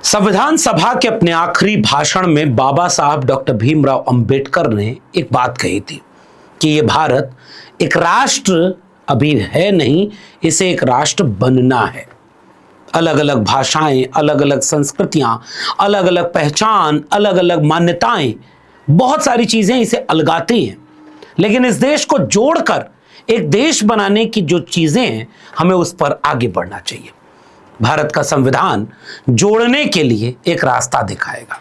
संविधान सभा के अपने आखिरी भाषण में बाबा साहब डॉक्टर भीमराव अंबेडकर ने एक बात कही थी कि ये भारत एक राष्ट्र अभी है नहीं, इसे एक राष्ट्र बनना है। अलग अलग भाषाएं, अलग अलग संस्कृतियां, अलग अलग पहचान, अलग अलग मान्यताएं, बहुत सारी चीजें इसे अलगाती हैं, लेकिन इस देश को जोड़कर एक देश बनाने की जो चीजें हैं, हमें उस पर आगे बढ़ना चाहिए। भारत का संविधान जोड़ने के लिए एक रास्ता दिखाएगा।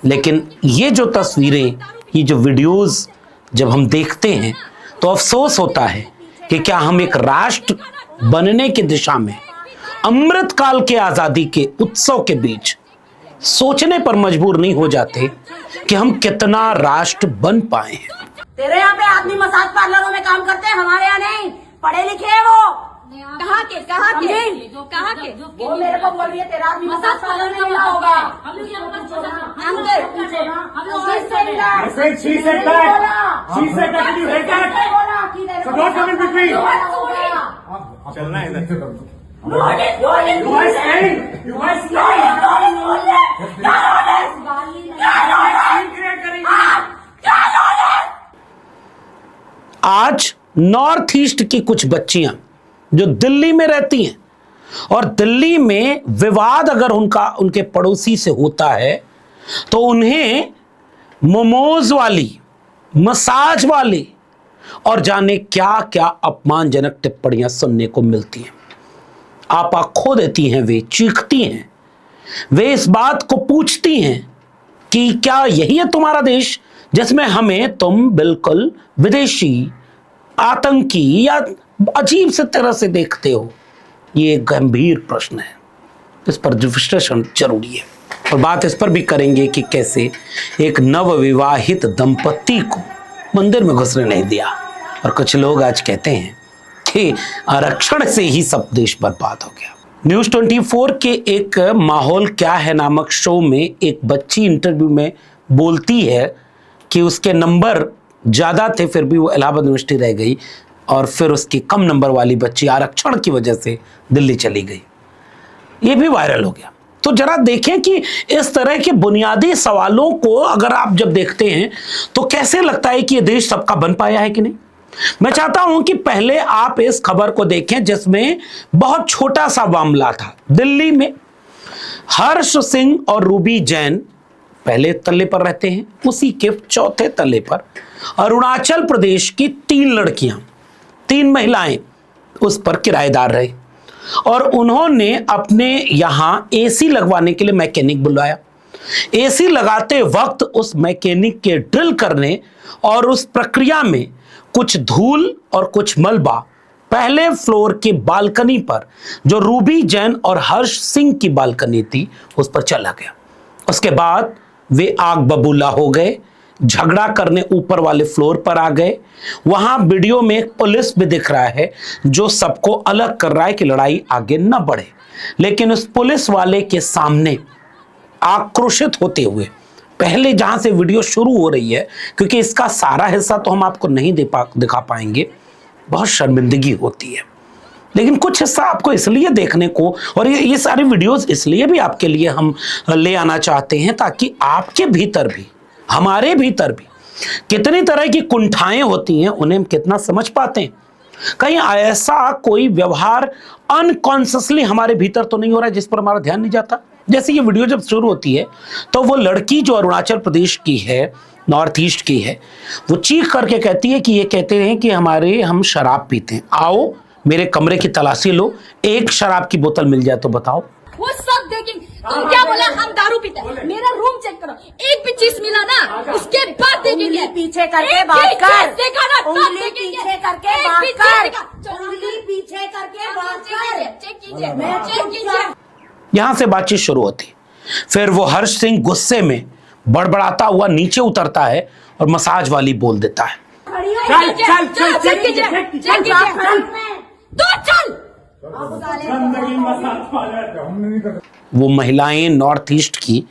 लेकिन ये जो तस्वीरें, ये जो वीडियोस जब हम देखते हैं तो अफसोस होता है कि क्या हम एक राष्ट्र बनने की दिशा में अमृत काल के आजादी के उत्सव के बीच सोचने पर मजबूर नहीं हो जाते कि हम कितना राष्ट्र बन पाए हैं। तेरे यहाँ पे आदमी मसाज पार्लरों में काम करते हैं, हमारे यहाँ नहीं। पढ़े लिखे हैं वो। कहाँ के वो मेरे को बोल रही है तेरा आदमी मसाज पार्लर में मिला होगा। चलना है आज नॉर्थ ईस्ट की कुछ बच्चियां जो दिल्ली में रहती हैं और दिल्ली में विवाद अगर उनके पड़ोसी से होता है तो उन्हें मोमोज वाली, मसाज वाली और जाने क्या क्या अपमानजनक टिप्पणियां सुनने को मिलती हैं। आपा खो देती हैं, वे चीखती हैं, वे इस बात को पूछती हैं कि क्या यही है तुम्हारा देश जिसमें हमें तुम बिल्कुल विदेशी, आतंकी या अजीब से तरह से देखते हो। ये एक गंभीर प्रश्न है, इस पर विश्लेषण जरूरी है। और बात इस पर भी करेंगे कि कैसे एक नवविवाहित दंपत्ति को मंदिर में घुसने नहीं दिया, और कुछ लोग आज कहते हैं कि आरक्षण से ही सब देश बर्बाद हो गया। न्यूज़ 24 के एक माहौल क्या है नामक शो में एक बच्ची इंटरव्यू में बोलती है कि उसके नंबर ज़्यादा थे फिर भी वो इलाहाबाद यूनिवर्सिटी रह गई, और फिर उसकी कम नंबर वाली बच्ची आरक्षण की वजह से दिल्ली चली गई। ये भी वायरल हो गया। तो जरा देखें कि इस तरह के बुनियादी सवालों को अगर आप जब देखते हैं तो कैसे लगता है कि ये देश सबका बन पाया है कि नहीं। मैं चाहता हूं कि पहले आप इस खबर को देखें जिसमें बहुत छोटा सा मामला था। दिल्ली में हर्ष सिंह और रूबी जैन पहले तल्ले पर रहते हैं, उसी के चौथे तल्ले पर अरुणाचल प्रदेश की 3 लड़कियां, 3 महिलाएं उस पर किराएदार रहे, और उन्होंने अपने यहां एसी लगवाने के लिए मैकेनिक बुलाया। एसी लगाते वक्त उस मैकेनिक के ड्रिल करने और उस प्रक्रिया में कुछ धूल और कुछ मलबा पहले फ्लोर की बालकनी पर, जो रूबी जैन और हर्ष सिंह की बालकनी थी, उस पर चला गया। उसके बाद वे आग बबूला हो गए, झगड़ा करने ऊपर वाले फ्लोर पर आ गए। वहां वीडियो में एक पुलिस भी दिख रहा है जो सबको अलग कर रहा है कि लड़ाई आगे न बढ़े, लेकिन उस पुलिस वाले के सामने आक्रोशित होते हुए पहले जहां से वीडियो शुरू हो रही है, क्योंकि इसका सारा हिस्सा तो हम आपको नहीं दिखा पाएंगे, बहुत शर्मिंदगी होती है, लेकिन कुछ हिस्सा आपको इसलिए देखने को, और ये सारी वीडियोस इसलिए भी आपके लिए हम ले आना चाहते हैं ताकि आपके भीतर भी, हमारे भीतर भी कितनी तरह की कुंठाएं होती हैं उन्हें हम कितना समझ पाते हैं। कहीं ऐसा कोई व्यवहार अनकॉन्शियसली हमारे भीतर तो नहीं हो रहा है जिस पर हमारा ध्यान नहीं जाता। जैसे ये वीडियो जब शुरू होती है तो वो लड़की जो अरुणाचल प्रदेश की है, नॉर्थ ईस्ट की है, वो चीख करके कहती है कि ये कहते हैं कि हम शराब पीते हैं, आओ मेरे कमरे की तलाशी लो, एक शराब की बोतल मिल जाए तो बताओ। वो सब देखेंगे। तुम क्या बोला, हम दारू पीते हैं, मेरा रूम चेक करो, एक भी चीज मिला ना उसके बाद देखेंगे। पीछे करके बात कर, देखा ना, उंगली पीछे करके बात कर, उंगली पीछे करके बात कर, चेक कीजिए। यहां से बातचीत शुरू होती, फिर वो हर्ष सिंह गुस्से में बड़बड़ाता हुआ नीचे उतरता है और मसाज वाली बोल देता है, वो महिलाएं नॉर्थ ईस्ट की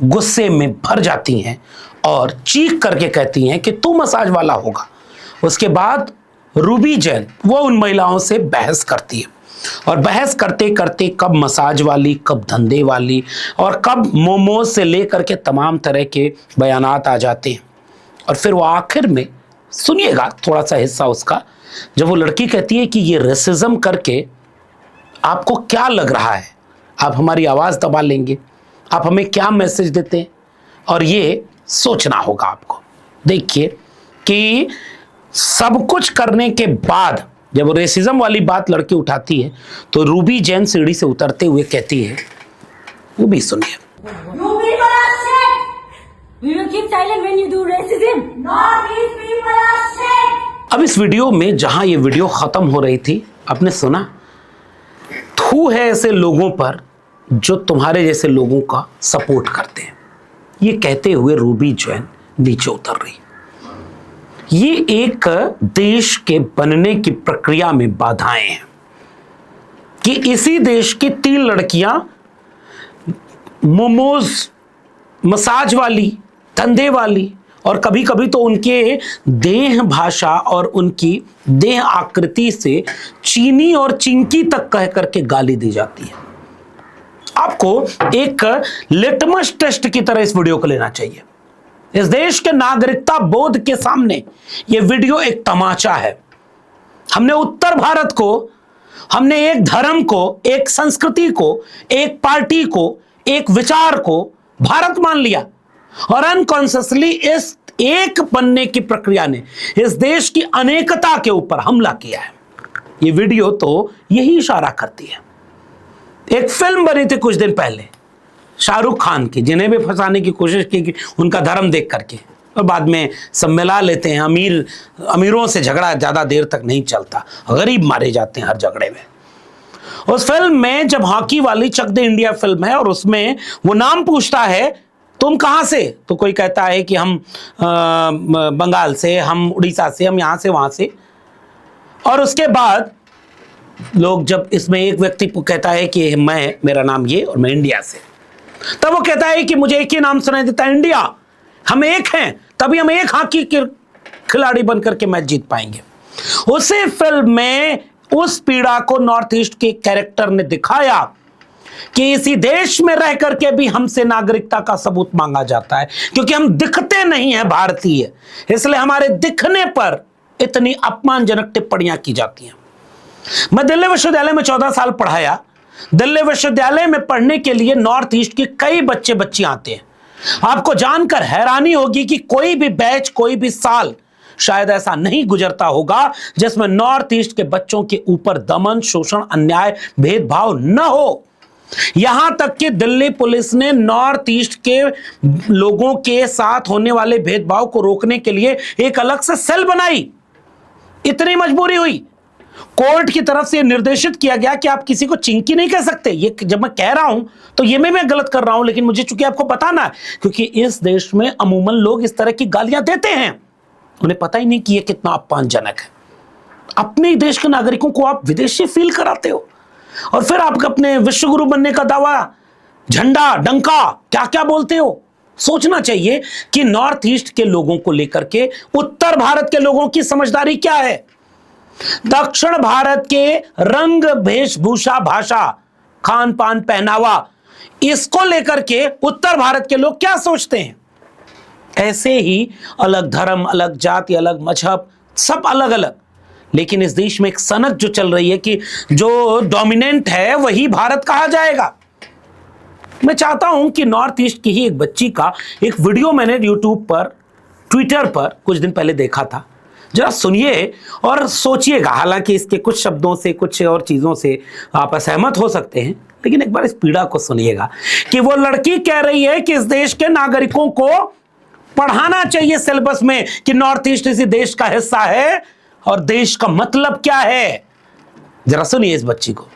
गुस्से में भर जाती हैं और चीख करके कहती हैं कि तू मसाज वाला होगा। उसके बाद रूबी जैन वो उन महिलाओं से बहस करती है, और बहस करते करते कब मसाज वाली, कब धंधे वाली, और कब मोमोज से लेकर के तमाम तरह के बयानात आ जाते हैं। और फिर वो आखिर में सुनिएगा थोड़ा सा हिस्सा उसका, जब वो लड़की कहती है कि ये रेसिज्म करके आपको क्या लग रहा है, आप हमारी आवाज़ दबा लेंगे, आप हमें क्या मैसेज देते हैं, और ये सोचना होगा आपको। देखिए कि सब कुछ करने के बाद जब वो रेसिज्म वाली बात लड़की उठाती है तो रूबी जैन सीढ़ी से उतरते हुए कहती है, वो भी सुनिए। You people are shit. We will keep silent when you do racism. Not these people are shit. अब इस वीडियो में जहां ये वीडियो खत्म हो रही थी, आपने सुना, थू है ऐसे लोगों पर जो तुम्हारे जैसे लोगों का सपोर्ट करते हैं। ये कहते हुए रूबी जैन नीचे उतर रही। ये एक देश के बनने की प्रक्रिया में बाधाएं हैं कि इसी देश की 3 लड़कियां मोमोज, मसाज वाली, धंधे वाली, और कभी कभी तो उनके देह भाषा और उनकी देह आकृति से चीनी और चिंकी तक कह करके गाली दी जाती है। आपको एक लिटमस टेस्ट की तरह इस वीडियो को लेना चाहिए। इस देश के नागरिकता बोध के सामने यह वीडियो एक तमाचा है। हमने उत्तर भारत को, हमने एक धर्म को, एक संस्कृति को, एक पार्टी को, एक विचार को भारत मान लिया, और अनकॉन्शियसली इस एक बनने की प्रक्रिया ने इस देश की अनेकता के ऊपर हमला किया है। यह वीडियो तो यही इशारा करती है। एक फिल्म बनी थी कुछ दिन पहले शाहरुख खान की, जिन्हें भी फंसाने की कोशिश की कि उनका धर्म देख करके, और बाद में सब मिला लेते हैं। अमीरों से झगड़ा ज्यादा देर तक नहीं चलता, गरीब मारे जाते हैं हर झगड़े में। उस फिल्म में जब हॉकी वाली चक दे इंडिया फिल्म है, और उसमें वो नाम पूछता है तुम कहां से, तो कोई कहता है कि हम बंगाल से, हम उड़ीसा से, हम यहां से वहां से, और उसके बाद लोग जब इसमें एक व्यक्ति कहता है कि मेरा नाम ये और मैं इंडिया से, तब वो कहता है कि मुझे एक ही नाम सुनाई देता है, इंडिया, हम एक हैं, तभी हम एक हॉकी के खिलाड़ी बनकर के मैच जीत पाएंगे। उसी फिल्म में उस पीड़ा को नॉर्थ ईस्ट के कैरेक्टर ने दिखाया कि इसी देश में रह करके भी हमसे नागरिकता का सबूत मांगा जाता है, क्योंकि हम दिखते नहीं हैं भारतीय, इसलिए हमारे दिखने पर इतनी अपमानजनक टिप्पणियां की जाती हैं। मैं दिल्ली विश्वविद्यालय में 14 साल पढ़ाया। दिल्ली विश्वविद्यालय में पढ़ने के लिए नॉर्थ ईस्ट के कई बच्चे बच्चियां आते हैं। आपको जानकर हैरानी होगी कि कोई भी बैच, कोई भी साल शायद ऐसा नहीं गुजरता होगा जिसमें नॉर्थ ईस्ट के बच्चों के ऊपर दमन, शोषण, अन्याय, भेदभाव न हो। यहां तक कि दिल्ली पुलिस ने नॉर्थ ईस्ट के लोगों के साथ होने वाले भेदभाव को रोकने के लिए एक अलग से सेल बनाई। इतनी मजबूरी हुई, कोर्ट की तरफ से निर्देशित किया गया कि आप किसी को चिंकी नहीं कह सकते। ये जब मैं कह रहा हूं तो ये मैं गलत कर रहा हूं, लेकिन मुझे चूंकि आपको बताना है, क्योंकि इस देश में अमूमन लोग इस तरह की गालियां देते हैं, उन्हें पता ही नहीं कि ये कितना अपमानजनक है। अपने देश के नागरिकों को आप विदेशी फील कराते हो, और फिर आप अपने विश्वगुरु बनने का दावा, झंडा, डंका, क्या क्या बोलते हो। सोचना चाहिए कि नॉर्थ ईस्ट के लोगों को लेकर के उत्तर भारत के लोगों की समझदारी क्या है। दक्षिण भारत के रंग, वेशभूषा, भाषा, खान पान, पहनावा, इसको लेकर के उत्तर भारत के लोग क्या सोचते हैं। ऐसे ही अलग धर्म, अलग जाति, अलग मजहब, सब अलग अलग, लेकिन इस देश में एक सनक जो चल रही है कि जो डोमिनेंट है वही भारत कहा जाएगा। मैं चाहता हूं कि नॉर्थ ईस्ट की ही एक बच्ची का एक वीडियो मैंने यूट्यूब पर, ट्विटर पर कुछ दिन पहले देखा था, जरा सुनिए और सोचिएगा। हालांकि इसके कुछ शब्दों से, कुछ और चीजों से आप असहमत हो सकते हैं, लेकिन एक बार इस पीड़ा को सुनिएगा कि वो लड़की कह रही है कि इस देश के नागरिकों को पढ़ाना चाहिए सिलेबस में कि नॉर्थ ईस्ट इसी देश का हिस्सा है और देश का मतलब क्या है। जरा सुनिए इस बच्ची को।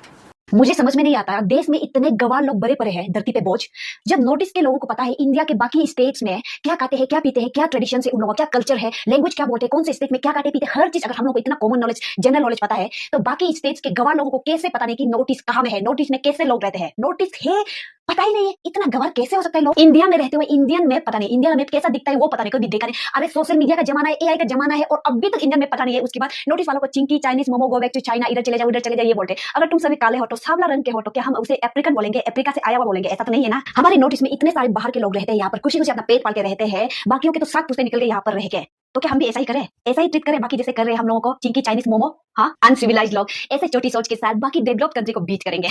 मुझे समझ में नहीं आता, देश में इतने गवार लोग बड़े पड़े हैं धरती पे बोझ, जब नॉर्थ ईस्ट के लोगों को पता है इंडिया के बाकी स्टेट्स में क्या खाते हैं, क्या पीते हैं, क्या ट्रेडिशन है उन लोगों का, क्या कल्चर है, लैंग्वेज क्या बोलते हैं, कौन से स्टेट में क्या खाते पीते, हर चीज अगर हम लोग को इतना कॉमन नॉलेज, जनरल नॉलेज पता है, तो बाकी स्टेट्स के गवार लोगों को कैसे पता नहीं कि नॉर्थ ईस्ट कहां में है, नॉर्थ ईस्ट में कैसे लोग रहते हैं। नॉर्थ ईस्ट है पता ही नहीं है इतना गवार कैसे हो सकता है लोग इंडिया में रहते हुए इंडियन मैप पता नहीं इंडियन मैप कैसा दिखता है वो पता नहीं कभी देखा नहीं अरे सोशल मीडिया का जमाना है एआई का जमाना है और अभी तक इंडियन मैप पता नहीं है उसके बाद नोटिस वालों को chinky Chinese momo go back to China इधर चले जाओ ये बोलते अगर तुम सभी काले हो तो सांवला रंग के हो तो क्या हम उसे अफ्रीकन बोलेंगे अफ्रीका से आया हुआ बोलेंगे ऐसा तो नहीं है ना हमारे नोटिस में इतने सारे बाहर के लोग रहते हैं यहाँ पर खुशी खुशी अपना पेट पाल के रहते हैं बाकियों के तो साथ पुछते निकल के यहाँ पर रह के तो क्या हम भी ऐसा ही करें ऐसा ही ट्रीट करें बाकी जैसे कर रहे हैं हम लोगों को चिंकी चाइनीज मोमो हाँ अनसिविलाइज्ड लोग ऐसे छोटी सोच के साथ बाकी डेवलप्ड कंट्री को बीट करेंगे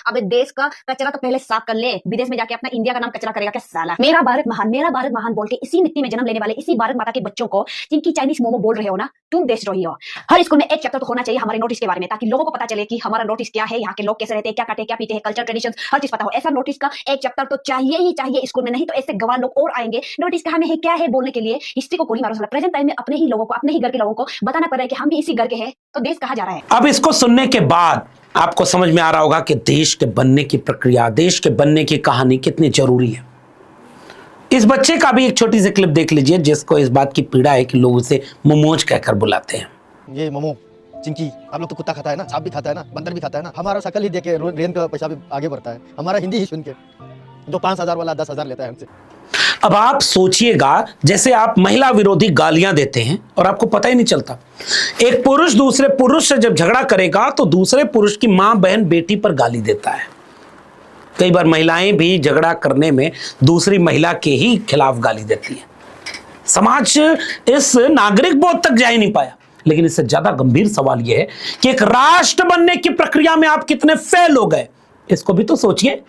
अबे देश का कचरा तो पहले साफ कर ले विदेश में जाके अपना इंडिया का नाम कचरा करेगा क्या साला मेरा भारत महान बोल के इसी मिट्टी में जन्म लेने वाले इसी भारत माता के बच्चों को चिंकी चाइनीज मोमो बोल रहे हो ना तुम देशद्रोही हो हर स्कूल में एक चैप्टर तो होना चाहिए हमारे नोटिस के बारे में ताकि लोगों को पता चले कि हमारा नोटिस क्या है यहाँ के लोग कैसे रहते हैं क्या काटे क्या पीते हैं कल्चर ट्रेडिशन हर चीज पता हो ऐसा नोटिस का एक चैप्टर तो चाहिए ही चाहिए स्कूल में नहीं तो ऐसे गवार लोग और आएंगे नोटिस कहाँ में है क्या है बोलने के लिए हिस्ट्री को गोली मारो प्रेजेंट टाइम में अपने ही लोगों को अपने ही घर के लोगों को बताना पड़ रहा है कि हम भी इसी घर के हैं तो देश कहाँ जा रहा है अब इसको सुनने के बाद आपको समझ में आ रहा होगा कि देश के बनने की प्रक्रिया देश के बनने की कहानी कितनी जरूरी है इस बच्चे का भी एक छोटी सी क्लिप देख लीजिए जिसको इस बात की पीड़ा है कि लोग उसे मोमोज कहकर बुलाते हैं ये मोमो चिंकी आप लोग तो कुत्ता खाता है ना सांप भी खाता है ना बंदर भी खाता है ना हमारा शक्ल ही देख के रेन का पैसा भी आगे बढ़ता है हमारा हिंदी ही सुन के जो 5,000 वाला 10,000 लेता है हमसे अब आप सोचिएगा जैसे आप महिला विरोधी गालियां देते हैं और आपको पता ही नहीं चलता एक पुरुष दूसरे पुरुष से जब झगड़ा करेगा तो दूसरे पुरुष की मां बहन बेटी पर गाली देता है कई बार महिलाएं भी झगड़ा करने में दूसरी महिला के ही खिलाफ गाली देती है समाज इस नागरिक बोध तक जा ही नहीं पाया लेकिन इससे ज्यादा गंभीर सवाल यह है कि एक राष्ट्र बनने की प्रक्रिया में आप कितने फेल हो गए इसको भी तो सोचिए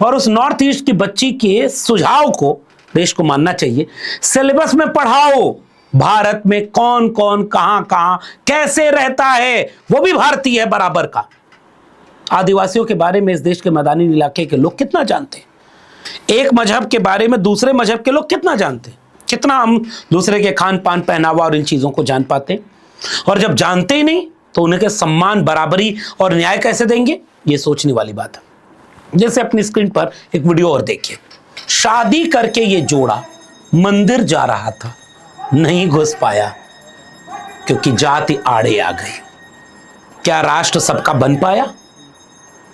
और उस नॉर्थ ईस्ट की बच्ची के सुझाव को देश को मानना चाहिए सिलेबस में पढ़ाओ भारत में कौन कौन कहां कहां कैसे रहता है वो भी भारतीय है बराबर का आदिवासियों के बारे में इस देश के मैदानी इलाके के लोग कितना जानते हैं एक मजहब के बारे में दूसरे मजहब के लोग कितना जानते हैं कितना हम दूसरे के खान पान पहनावा और इन चीजों को जान पाते हैं और जब जानते ही नहीं तो उनके सम्मान बराबरी और न्याय कैसे देंगे ये सोचने वाली बात है जैसे अपनी स्क्रीन पर एक वीडियो और देखिए शादी करके ये जोड़ा मंदिर जा रहा था नहीं घुस पाया क्योंकि जाति आड़े आ गई क्या राष्ट्र सबका बन पाया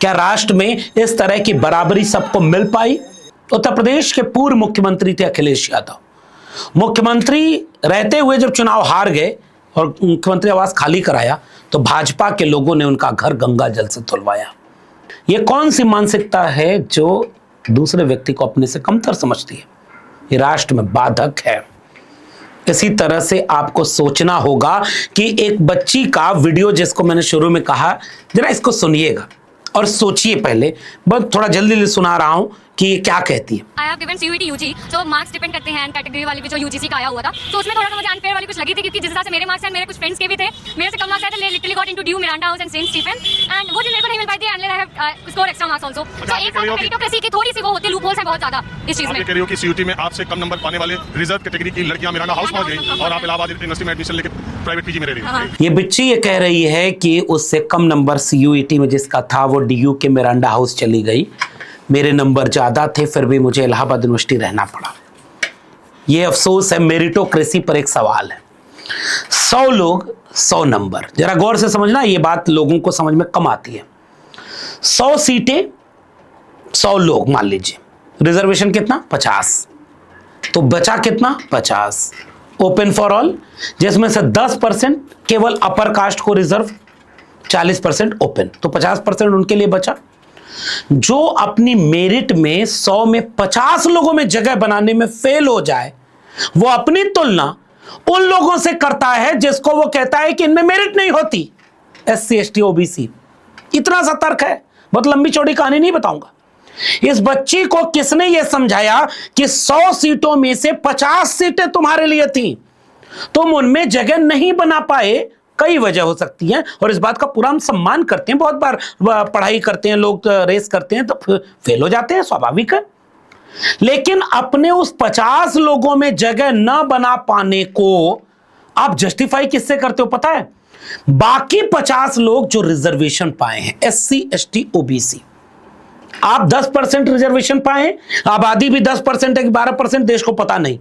क्या राष्ट्र में इस तरह की बराबरी सबको मिल पाई उत्तर प्रदेश के पूर्व मुख्यमंत्री थे अखिलेश यादव मुख्यमंत्री रहते हुए जब चुनाव हार गए और मुख्यमंत्री आवास खाली कराया तो भाजपा के लोगों ने उनका घर गंगा जल से धुलवाया ये कौन सी मानसिकता है जो दूसरे व्यक्ति को अपने से कमतर समझती है ये राष्ट्र में बाधक है इसी तरह से आपको सोचना होगा कि एक बच्ची का वीडियो जिसको मैंने शुरू में कहा जरा इसको सुनिएगा और सोचिए पहले बस थोड़ा जल्दी सुना रहा हूं कि ये क्या कहती है I have given CUET UG जो मार्क्स डिपेंड करते हैं कैटेगरी वाले भी जो UGC का आया हुआ था तो उसमें थोड़ा सा मुझे अनफेयर वाली कुछ लगी थी क्योंकि जिस हिसाब से मेरे मार्क्स हैं मेरे कुछ फ्रेंड्स के भी थे मेरे से कम मार्क्स आए थे literally got into due Miranda House and saint Stephen and वो जो मेरे को नहीं मिल पाई थी and I have score extra marks also तो एक साथ मेरिटोक्रेसी की थोड़ी सी वो होती है लूप होल्स हैं बहुत ज्यादा इस चीज में कह रही हो कि CUET में आपसे कम नंबर पाने वाले रिजर्व कैटेगरी की लड़कियां मिरांडा हाउस पहुंच गई और आप इलाहाबाद यूनिवर्सिटी में एडमिशन लेके प्राइवेट पीजी में रह रही है ये बच्ची ये कह रही है कि उससे कम नंबर CUET में जिसका था वो DU के मिरांडा हाउस चली गई मेरे नंबर ज्यादा थे फिर भी मुझे इलाहाबाद यूनिवर्सिटी रहना पड़ा ये अफसोस है मेरिटोक्रेसी पर एक सवाल है 100 लोग 100 नंबर जरा गौर से समझना ये बात लोगों को समझ में कम आती है 100 सीटें 100 लोग मान लीजिए रिजर्वेशन कितना 50 तो बचा कितना 50 ओपन फॉर ऑल जिसमें से 10% केवल अपर कास्ट को रिजर्व 40% ओपन तो 50% उनके लिए बचा जो अपनी मेरिट में 100 में 50 लोगों में जगह बनाने में फेल हो जाए वो अपनी तुलना उन लोगों से करता है जिसको वो कहता है कि इनमें मेरिट नहीं होती SC ST OBC इतना सा तर्क है बहुत लंबी चौड़ी कहानी नहीं बताऊंगा इस बच्ची को किसने ये समझाया कि 100 सीटों में से 50 सीटें तुम्हारे लिए थी तुम उनमें जगह नहीं बना पाए कई वजह हो सकती हैं और इस बात का पूरा हम सम्मान करते हैं बहुत बार पढ़ाई करते हैं लोग रेस करते हैं तो फेल हो जाते हैं स्वाभाविक है लेकिन अपने उस 50 लोगों में जगह न बना पाने को आप जस्टिफाई किससे करते हो पता है बाकी 50 लोग जो रिजर्वेशन पाए हैं SC ST OBC आप 10% रिजर्वेशन पाए आबादी भी 10% है कि 12% देश को पता नहीं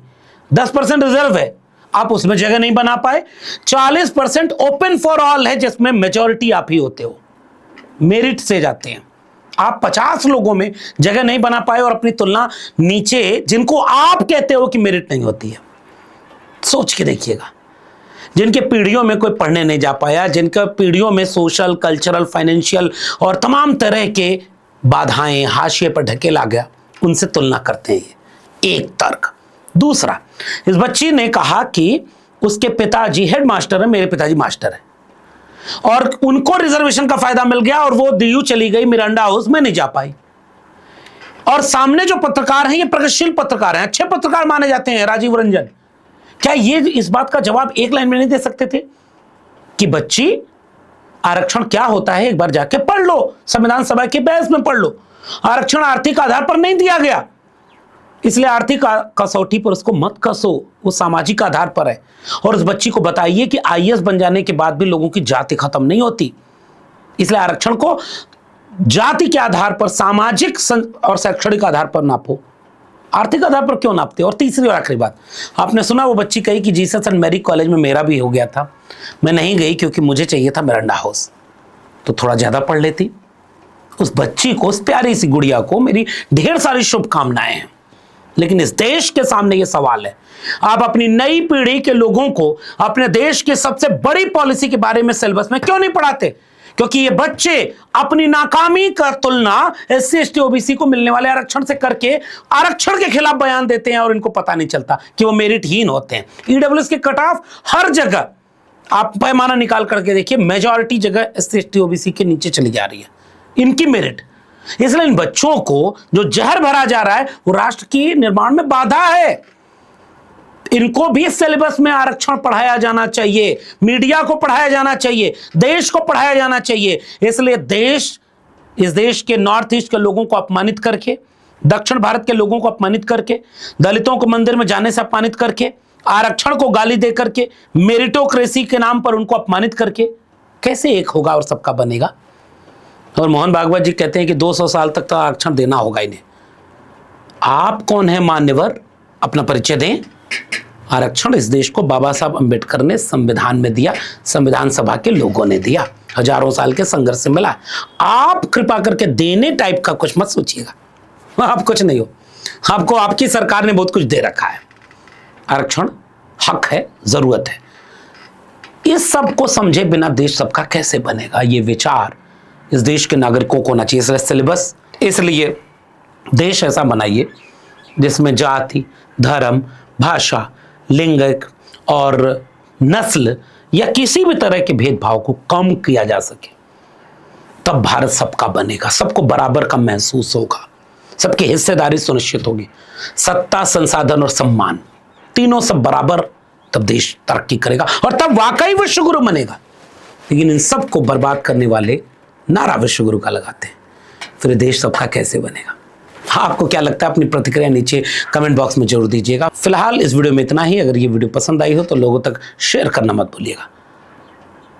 10% रिजर्व है आप उसमें जगह नहीं बना पाए 40% ओपन फॉर ऑल है जिसमें मेजॉरिटी आप ही होते हो मेरिट से जाते हैं आप 50 लोगों में जगह नहीं बना पाए और अपनी तुलना नीचे जिनको आप कहते हो कि मेरिट नहीं होती है, सोच के देखिएगा। जिनके पीढ़ियों में कोई पढ़ने नहीं जा पाया, जिनका पीढ़ियों में सोशल, कल्चरल, फाइनेंशियल और तमाम तरह के बाधाएं, हाशिए पर ढकेला गया, उनसे तुलना करते हैं। एक तर्क। दूसरा, इस बच्ची ने कहा कि उसके पिताजी हेड मास्टर है, मेरे पिताजी मास्टर है, और उनको रिजर्वेशन का फायदा मिल गया और वो डीयू चली गई, मिरांडा हाउस में नहीं जा पाई। और सामने जो पत्रकार हैं ये प्रगतिशील पत्रकार हैं, अच्छे पत्रकार माने जाते हैं, राजीव रंजन, क्या ये इस बात का जवाब एक लाइन में नहीं दे सकते थे कि बच्ची आरक्षण क्या होता है एक बार जाके पढ़ लो, संविधान सभा के बहस में पढ़ लो। आरक्षण आर्थिक आधार पर नहीं दिया गया, इसलिए आर्थिक कसौटी पर उसको मत कसो, वो सामाजिक आधार पर है। और उस बच्ची को बताइए कि आईएएस बन जाने के बाद भी लोगों की जाति खत्म नहीं होती, इसलिए आरक्षण को जाति के आधार पर, सामाजिक और शैक्षणिक आधार पर नापो, आर्थिक आधार पर क्यों नापते हो। और तीसरी और आखिरी बात, आपने सुना वो बच्ची कही कि जीसस एंड मैरी कॉलेज में मेरा भी हो गया था, मैं नहीं गई क्योंकि मुझे चाहिए था मिरांडा हाउस, तो थोड़ा ज्यादा पढ़ लेती। उस बच्ची को, उस प्यारी सी गुड़िया को मेरी ढेर सारी शुभकामनाएं हैं। लेकिन इस देश के सामने ये सवाल है, आप अपनी नई पीढ़ी के लोगों को अपने देश की सबसे बड़ी पॉलिसी के बारे में सिलेबस में क्यों नहीं पढ़ाते? क्योंकि ये बच्चे अपनी नाकामी का तुलना एससी एसटी ओबीसी को मिलने वाले आरक्षण से करके आरक्षण के खिलाफ बयान देते हैं और इनको पता नहीं चलता कि वो मेरिटहीन होते हैं। ईडब्ल्यूएस के कट ऑफ हर जगह आप पैमाना निकाल करके देखिए, मेजॉरिटी जगह एससी एसटी ओबीसी के नीचे चली जा रही है इनकी मेरिट। इसलिए इन बच्चों को जो जहर भरा जा रहा है वो राष्ट्र की निर्माण में बाधा है। इनको भी सिलेबस में आरक्षण पढ़ाया जाना चाहिए, मीडिया को पढ़ाया जाना चाहिए, देश को पढ़ाया जाना चाहिए। इसलिए इस देश के नॉर्थ ईस्ट के लोगों को अपमानित करके, दक्षिण भारत के लोगों को अपमानित करके, दलितों को मंदिर में जाने से अपमानित करके, आरक्षण को गाली दे करके, मेरिटोक्रेसी के नाम पर उनको अपमानित करके कैसे एक होगा और सबका बनेगा? और मोहन भागवत जी कहते हैं कि 200 साल तक तो आरक्षण देना होगा इन्हें। आप कौन है मान्यवर? अपना परिचय दें। आरक्षण इस देश को बाबा साहब अंबेडकर ने संविधान में दिया, संविधान सभा के लोगों ने दिया, हजारों साल के संघर्ष से मिला। आप कृपा करके देने टाइप का कुछ मत सोचिएगा, आप कुछ नहीं हो, आपको आपकी सरकार ने बहुत कुछ दे रखा है। आरक्षण हक है, जरूरत है। इस सब को समझे बिना देश सबका कैसे बनेगा? ये विचार इस देश के नागरिकों को होना चाहिए। इसलिए सिलेबस, इसलिए देश ऐसा बनाइए जिसमें जाति, धर्म, भाषा, लिंग और नस्ल या किसी भी तरह के भेदभाव को कम किया जा सके। तब भारत सबका बनेगा, सबको बराबर का महसूस होगा, सबकी हिस्सेदारी सुनिश्चित होगी, सत्ता, संसाधन और सम्मान तीनों सब बराबर, तब देश तरक्की करेगा और तब वाकई विश्वगुरु बनेगा। लेकिन इन सबको बर्बाद करने वाले नारा विश्वगुरु का लगाते हैं, फिर देश सबका कैसे बनेगा? आपको क्या लगता है? अपनी प्रतिक्रिया नीचे कमेंट बॉक्स में जरूर दीजिएगा। फिलहाल इस वीडियो में इतना ही। अगर ये वीडियो पसंद आई हो तो लोगों तक शेयर करना मत भूलिएगा।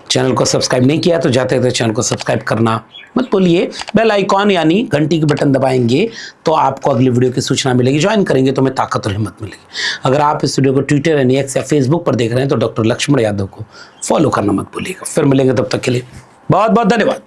चैनल को सब्सक्राइब नहीं किया तो जाते थे चैनल को सब्सक्राइब करना मत भूलिए। बेल आइकॉन यानी घंटी की बटन दबाएंगे तो आपको अगली वीडियो की सूचना मिलेगी। ज्वाइन करेंगे तो हमें ताकत और हिम्मत मिलेगी। अगर आप इस वीडियो को ट्विटर यानी एक्स या फेसबुक पर देख रहे हैं तो डॉक्टर लक्ष्मण यादव को फॉलो करना मत भूलिएगा। फिर मिलेंगे, तब तक के लिए बहुत बहुत धन्यवाद।